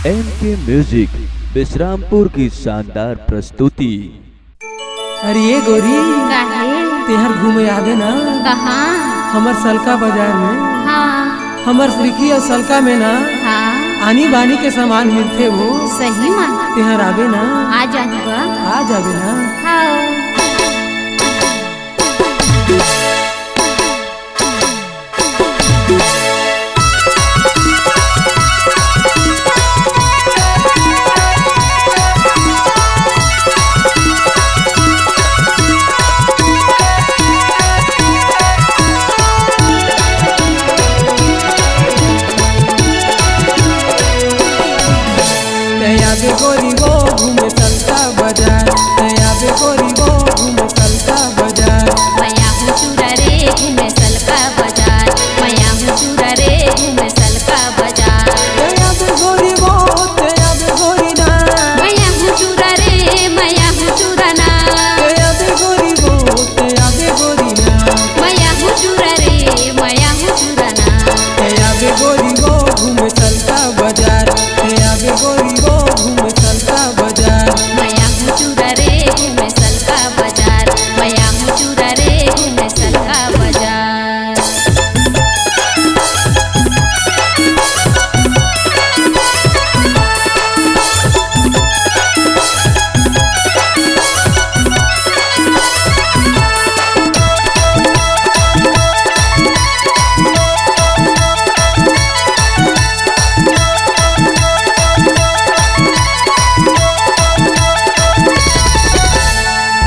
MK music Vishrampur की शानदार प्रस्तुति। अरे ये गोरी काहे? तेहर घूमे आवे ना कहाँ? हमर सलका बाजार में। हाँ हमर श्रीकी और सलका में ना हाँ आनी बानी के सामान मिलते वो। सही में तेहर आवे ना आ जाएगा। आ जावे ना। हाँ आवे गोरी वो घूमे सलका बाजार। आवे गोरी वो घूमे सलका बाजार। मैया हूँ चूड़ा रे घूमे सलका बाजार। मैया हूँ चूड़ा रे घूमे सलका बाजार। आवे गोरी वो आवे गोरी ना। मैया हूँ चूड़ा रे मैया हूँ चूड़ा ना। आवे गोरी वो आवे गोरी ना। मैया हूँ चूड़ा रे मैया हूँ चूड़ा ना। आवे गोरी वो घूमे सलका बाजार। आवे गोरी वो घूमे सलका बाजार। मैया हूँ चूड़ा रे घूमे सलका बाजार। मैया हूँ चूड़ा रे घूमे सलका बाजार।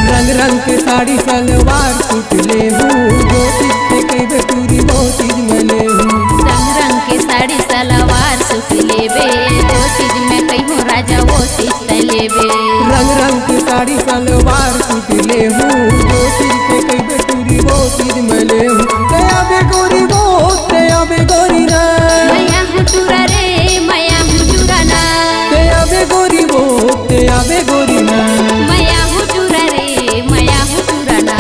रंग रंग के साड़ी सलवार सूट ले हूँ। वो चीज पे कई बेटूरी वो चीज में ले हूँ। रंग रंग के साड़ी सलवार सूट लेबे। जो चीज में कहीं राजा वो चीज त लेबे। रंग रंग के साड़ी सलवार सूट ले हूँ। वो चीज पे कई बेटूरी वो चीज में ले हूँ। दया बे गोरी वो दया बे गोरी ना। मैया हूँ चूड़ा रे मैया हूँ चूड़ा ना। दया बे गोरी वो दया बे गोरी ना। मैया हूँ चूड़ा रे मैया हूँ चूड़ा ना।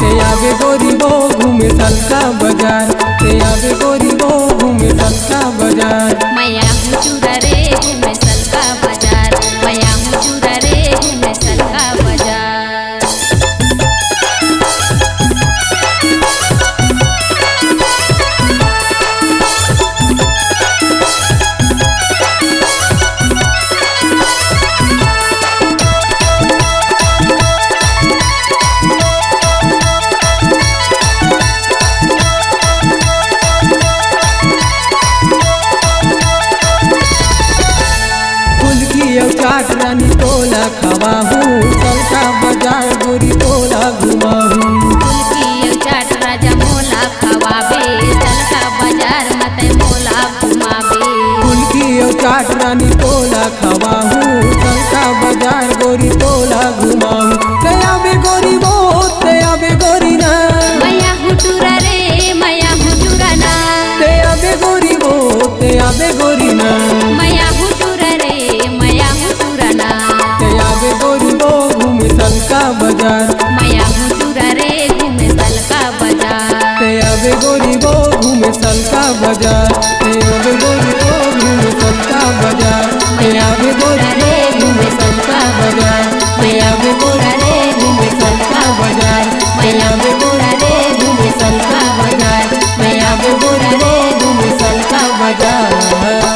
दया बे गोरी वो घूमे सलका बाजार। दया बे गोरी वो घूमे सलका बाजार। मैया हूँ चूड़ा रे घूमे सलका बाजार। मैया हूँ चूड़ा रे घूमे सलका बाजार। फुलकी और चाट रानी तोला खवा हूँ। सलका बाजार गोरी तोला घुमा हूँ। फुलकी चाट राजा मोला खवाबे। सलका बाजार मत मोला घुमाबे। फुलकी और चाट रानी तोला खवा हूँ। सलका बाजार गोरी तोला घुमा हूँ। दया बे गोरी वो दया बे गोरी ना। मैया हूँ चूड़ा रे मैया हूँ चूड़ा ना। दया बे गोरी वो दया बे गोरी ना। मैया हूँ चूड़ा रे मैया हूँ चूड़ा ना। दया बे गोरी वो घूमे सलका बाजार। मैया हूँ चूड़ा रे घूमे सलका बाजार। दया बे गोरी वो घूमे सलका बाजार। दया बे गोरी वो घूमे सलका बाजार। दया बे गोरी वो घूमे सलका बाजार। दया बे गोरी वो घूमे सलका बाजार। दया बे गोरी वो घूमे सलका बाजार। दया बे गोरी वो घूमे सलका बाजार।